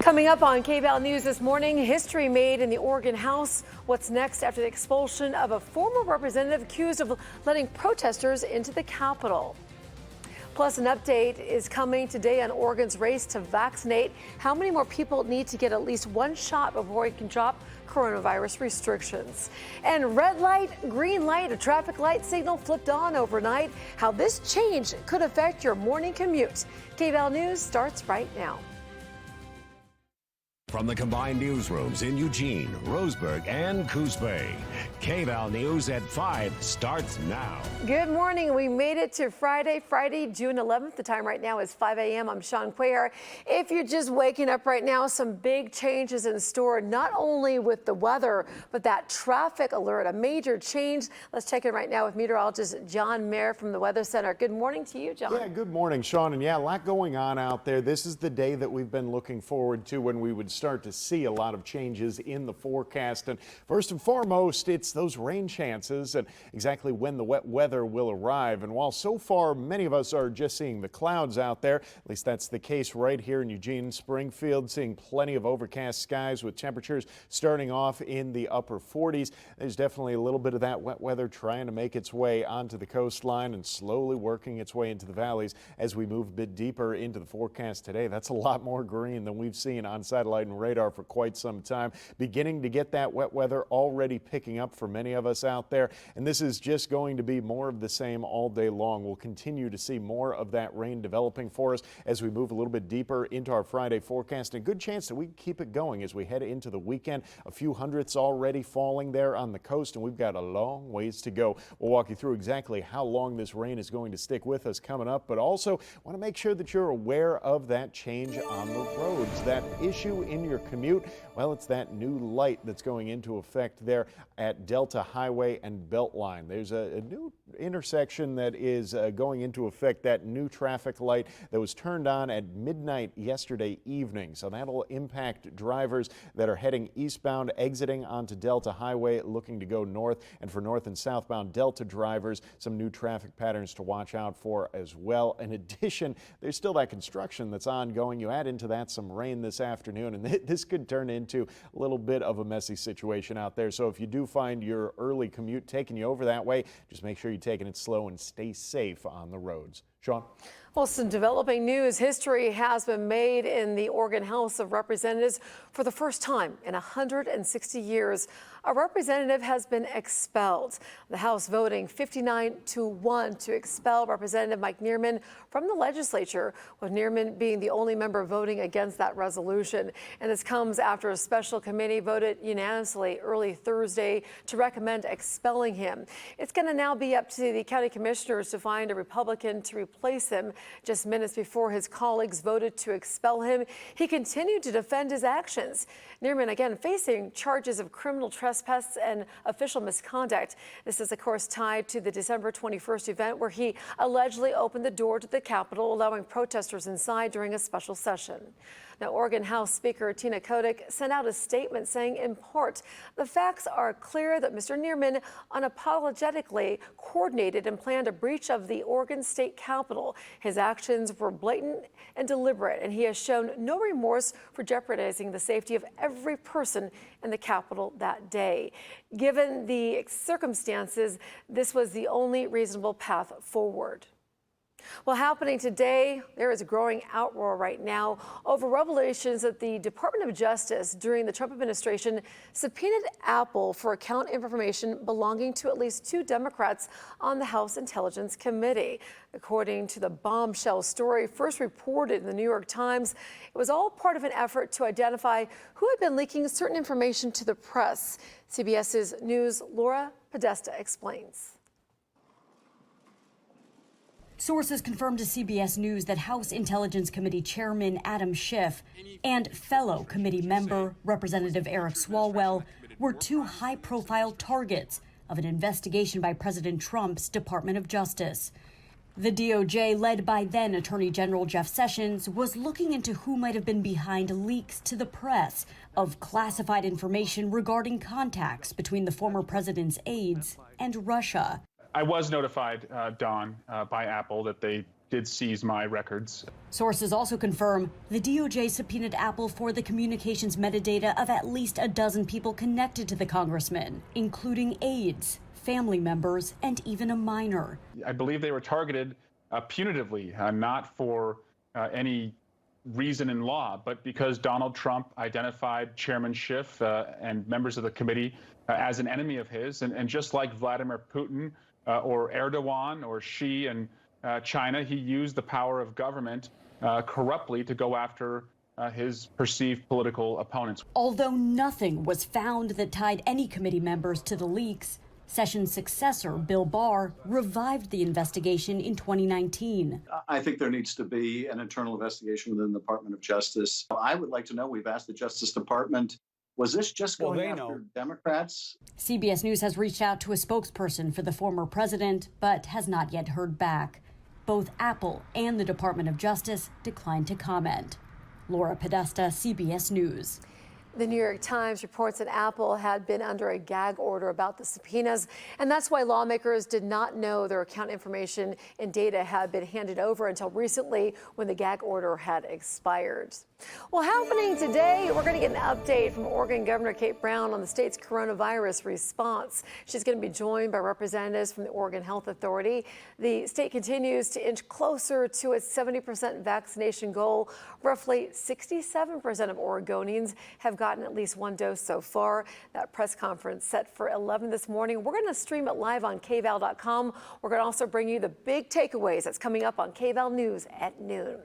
Coming up on KVAL News this morning, history made in the Oregon House. What's next after the expulsion of a former representative accused of letting protesters into the Capitol? Plus, an update is coming today on Oregon's race to vaccinate. How many more people need to get at least one shot before we can drop coronavirus restrictions? And red light, green light, a traffic light signal flipped on overnight. How this change could affect your morning commute. KVAL News starts right now. From the combined newsrooms in Eugene, Roseburg, and Coos Bay, KVAL News at 5 starts now. Good morning. We made it to Friday, June 11th. The time right now is 5 a.m. I'm Sean Cuellar. If you're just waking up right now, some big changes in store, not only with the weather, but that traffic alert, a major change. Let's check in right now with meteorologist John Mayer from the Weather Center. Good morning to you, John. Yeah, good morning, Sean. And yeah, a lot going on out there. This is the day that we've been looking forward to when we would start to see a lot of changes in the forecast. And first and foremost, it's those rain chances and exactly when the wet weather will arrive. And while so far many of us are just seeing the clouds out there, at least that's the case right here in Eugene, Springfield, seeing plenty of overcast skies with temperatures starting off in the upper 40s. There's definitely a little bit of that wet weather trying to make its way onto the coastline and slowly working its way into the valleys as we move a bit deeper into the forecast today. That's a lot more green than we've seen on satellite and radar for quite some time. Beginning to get that wet weather already picking up for many of us out there, and this is just going to be more of the same all day long. We'll continue to see more of that rain developing for us as we move a little bit deeper into our Friday forecast. And a good chance that we can keep it going as we head into the weekend. A few hundredths already falling there on the coast, and we've got a long ways to go. We'll walk you through exactly how long this rain is going to stick with us coming up, but also want to make sure that you're aware of that change on the roads. That issue in your commute, well, it's that new light that's going into effect there at Delta Highway and Beltline. There's a new intersection that is going into effect, that new traffic light that was turned on at midnight yesterday evening. So that'll impact drivers that are heading eastbound, exiting onto Delta Highway, looking to go north. And for north and southbound Delta drivers, some new traffic patterns to watch out for as well. In addition, there's still that construction that's ongoing. You add into that some rain this afternoon, and this could turn into a little bit of a messy situation out there. So if you do find your early commute taking you over that way, just make sure you're taking it slow and stay safe on the roads. Sean? Well, some developing news. History has been made in the Oregon House of Representatives. For the first time in 160 years, a representative has been expelled. The House voting 59-1 to expel Representative Mike Neerman from the legislature, with Neerman being the only member voting against that resolution. And this comes after a special committee voted unanimously early Thursday to recommend expelling him. It's going to now be up to the county commissioners to find a Republican to replace him. Just minutes before his colleagues voted to expel him, he continued to defend his actions. Neerman again facing charges of criminal trespass and official misconduct. This is, of course, tied to the December 21st event where he allegedly opened the door to the Capitol, allowing protesters inside during a special session. Now, Oregon House Speaker Tina Kotek sent out a statement saying, in part, the facts are clear that Mr. Neerman unapologetically coordinated and planned a breach of the Oregon State Capitol. His actions were blatant and deliberate, and he has shown no remorse for jeopardizing the safety of every person in the Capitol that day. Given the circumstances, this was the only reasonable path forward. Well, happening today, there is a growing outroar right now over revelations that the Department of Justice during the Trump administration subpoenaed Apple for account information belonging to at least 2 Democrats on the House Intelligence Committee. According to the bombshell story first reported in the New York Times, it was all part of an effort to identify who had been leaking certain information to the press. CBS's News' Laura Podesta explains. Sources confirmed to CBS News that House Intelligence Committee Chairman Adam Schiff and fellow committee member Representative Eric Swalwell were 2 high-profile targets of an investigation by President Trump's Department of Justice. The DOJ, led by then Attorney General Jeff Sessions, was looking into who might have been behind leaks to the press of classified information regarding contacts between the former president's aides and Russia. I was notified, Dawn, by Apple that they did seize my records. Sources also confirm the DOJ subpoenaed Apple for the communications metadata of at least a dozen people connected to the congressman, including aides, family members, and even a minor. I believe they were targeted punitively, not for any reason in law, but because Donald Trump identified Chairman Schiff and members of the committee as an enemy of his. And just like Vladimir Putin or Erdogan or Xi and China, he used the power of government corruptly to go after his perceived political opponents. Although nothing was found that tied any committee members to the leaks, Sessions' successor, Bill Barr, revived the investigation in 2019. I think there needs to be an internal investigation within the Department of Justice. I would like to know, we've asked the Justice Department, was this just going after Democrats? CBS News has reached out to a spokesperson for the former president, but has not yet heard back. Both Apple and the Department of Justice declined to comment. Laura Podesta, CBS News. The New York Times reports that Apple had been under a gag order about the subpoenas, and that's why lawmakers did not know their account information and data had been handed over until recently when the gag order had expired. Well, happening today, we're going to get an update from Oregon Governor Kate Brown on the state's coronavirus response. She's going to be joined by representatives from the Oregon Health Authority. The state continues to inch closer to its 70% vaccination goal. Roughly 67% of Oregonians have gotten at least one dose so far. That press conference set for 11 this morning. We're going to stream it live on KVAL.com. We're going to also bring you the big takeaways that's coming up on KVAL News at noon.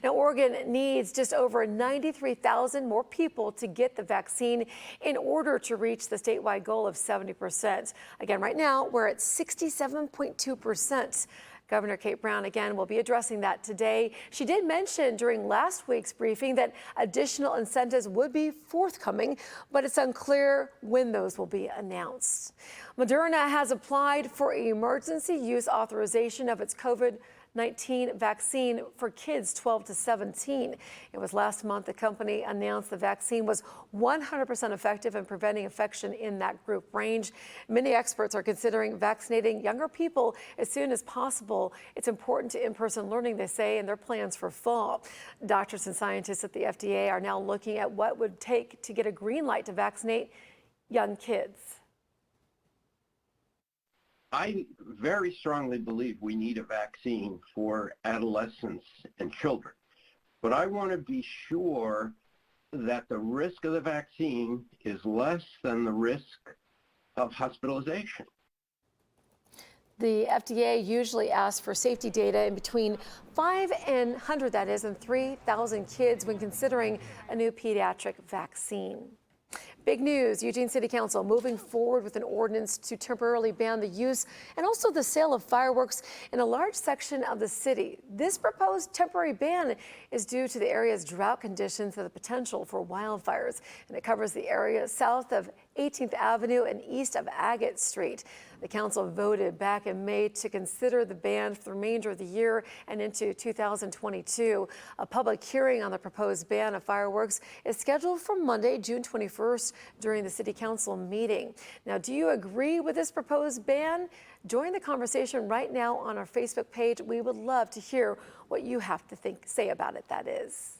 Now, Oregon needs just over 93,000 more people to get the vaccine in order to reach the statewide goal of 70%. Again, right now, we're at 67.2%. Governor Kate Brown, again, will be addressing that today. She did mention during last week's briefing that additional incentives would be forthcoming, but it's unclear when those will be announced. Moderna has applied for emergency use authorization of its COVID-19 vaccine for kids 12 to 17. It was last month the company announced the vaccine was 100% effective in preventing infection in that group range. Many experts are considering vaccinating younger people as soon as possible. It's important to in-person learning, they say, in their plans for fall. Doctors and scientists at the FDA are now looking at what would take to get a green light to vaccinate young kids. I very strongly believe we need a vaccine for adolescents and children, but I want to be sure that the risk of the vaccine is less than the risk of hospitalization. The FDA usually asks for safety data in between 500, that is, and 3,000 kids when considering a new pediatric vaccine. Big news, Eugene City Council moving forward with an ordinance to temporarily ban the use and also the sale of fireworks in a large section of the city. This proposed temporary ban is due to the area's drought conditions and the potential for wildfires, and it covers the area south of 18th Avenue and east of Agate Street. The council voted back in May to consider the ban for the remainder of the year and into 2022. A public hearing on the proposed ban of fireworks is scheduled for Monday, June 21st during the city council meeting. Now, do you agree with this proposed ban? Join the conversation right now on our Facebook page. We would love to hear what you have to say about it, that is.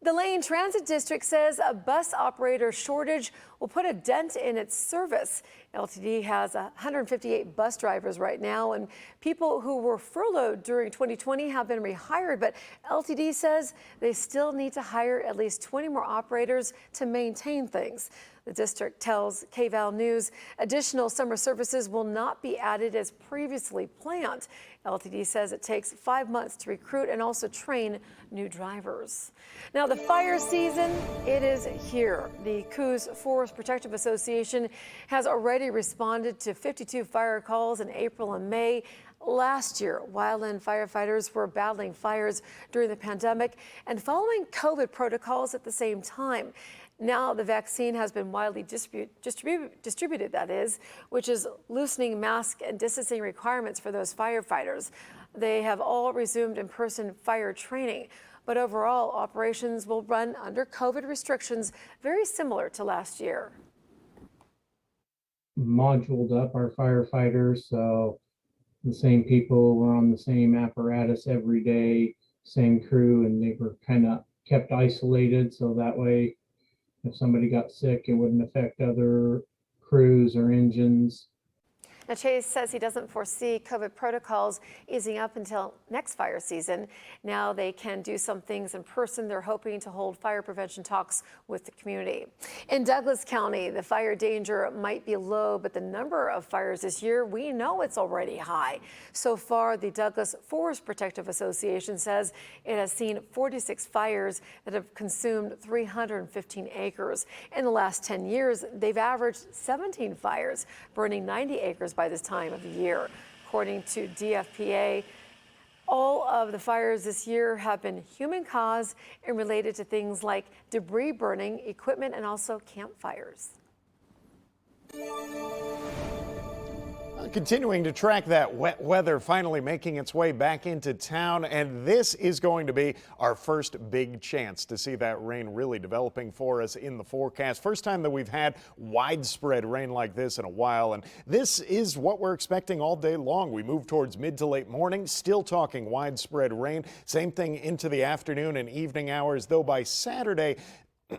The Lane Transit District says a bus operator shortage will put a dent in its service. LTD has 158 bus drivers right now, and people who were furloughed during 2020 have been rehired, but LTD says they still need to hire at least 20 more operators to maintain things. The district tells KVAL News additional summer services will not be added as previously planned. LTD says it takes 5 months to recruit and also train new drivers. Now, the fire season, it is here. The Coos Forest Protective Association has already responded to 52 fire calls in April and May. Last year, wildland firefighters were battling fires during the pandemic and following COVID protocols at the same time. Now the vaccine has been widely distributed, that is, which is loosening mask and distancing requirements for those firefighters. They have all resumed in-person fire training, but overall operations will run under COVID restrictions very similar to last year. Moduled up our firefighters, so the same people were on the same apparatus every day, same crew, and they were kind of kept isolated. So that way, if somebody got sick, it wouldn't affect other crews or engines. Now, Chase says he doesn't foresee COVID protocols easing up until next fire season. Now they can do some things in person. They're hoping to hold fire prevention talks with the community. In Douglas County, the fire danger might be low, but the number of fires this year, we know it's already high. So far, the Douglas Forest Protective Association says it has seen 46 fires that have consumed 315 acres. In the last 10 years, they've averaged 17 fires, burning 90 acres by this time of the year. According to DFPA, all of the fires this year have been human caused and related to things like debris burning, equipment, and also campfires. Continuing to track that wet weather finally making its way back into town, and this is going to be our first big chance to see that rain really developing for us in the forecast. First time that we've had widespread rain like this in a while, and this is what we're expecting all day long. We move towards mid to late morning, still talking widespread rain. Same thing into the afternoon and evening hours, though by Saturday,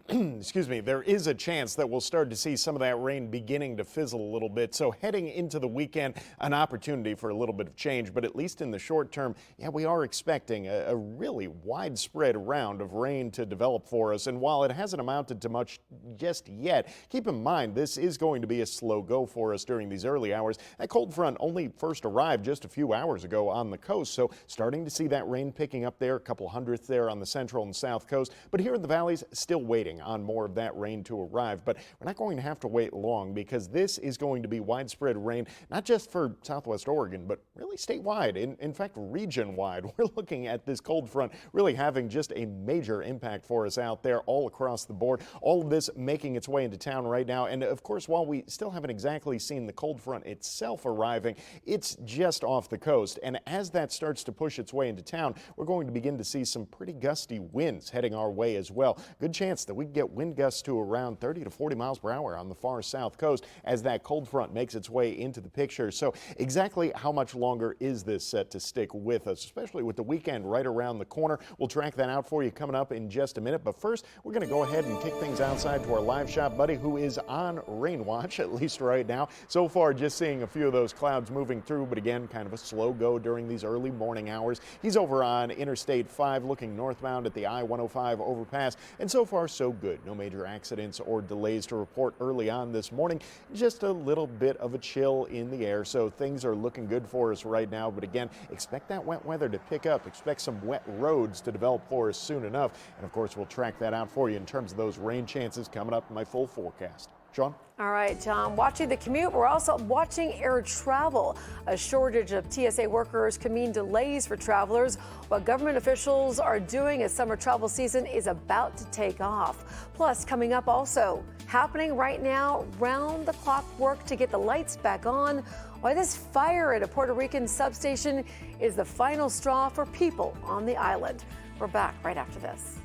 excuse me, there is a chance that we'll start to see some of that rain beginning to fizzle a little bit. So heading into the weekend, an opportunity for a little bit of change, but at least in the short term, yeah, we are expecting a really widespread round of rain to develop for us. And while it hasn't amounted to much just yet, keep in mind this is going to be a slow go for us during these early hours. That cold front only first arrived just a few hours ago on the coast, so starting to see that rain picking up there, a couple hundredths there on the central and south coast. But here in the valleys, still waiting on more of that rain to arrive. But we're not going to have to wait long, because this is going to be widespread rain, not just for southwest Oregon, but really statewide. In fact, region-wide. We're looking at this cold front really having just a major impact for us out there all across the board. All of this making its way into town right now. And of course, while we still haven't exactly seen the cold front itself arriving, it's just off the coast. And as that starts to push its way into town, we're going to begin to see some pretty gusty winds heading our way as well. Good chance that we get wind gusts to around 30 to 40 miles per hour on the far south coast as that cold front makes its way into the picture. So exactly how much longer is this set to stick with us, especially with the weekend right around the corner? We'll track that out for you coming up in just a minute. But first, we're going to go ahead and kick things outside to our live shot buddy, who is on rain watch, at least right now. So far, just seeing a few of those clouds moving through, but again, kind of a slow go during these early morning hours. He's over on Interstate 5 looking northbound at the I-105 overpass, and so far so good. No major accidents or delays to report early on this morning. Just a little bit of a chill in the air, so things are looking good for us right now. But again, expect that wet weather to pick up. Expect some wet roads to develop for us soon enough. And of course, we'll track that out for you in terms of those rain chances coming up in my full forecast. Sean? All right, John, watching the commute, we're also watching air travel. A shortage of TSA workers can mean delays for travelers. What government officials are doing as summer travel season is about to take off. Plus, coming up also, happening right now, round-the-clock work to get the lights back on. Why this fire at a Puerto Rican substation is the final straw for people on the island. We're back right after this.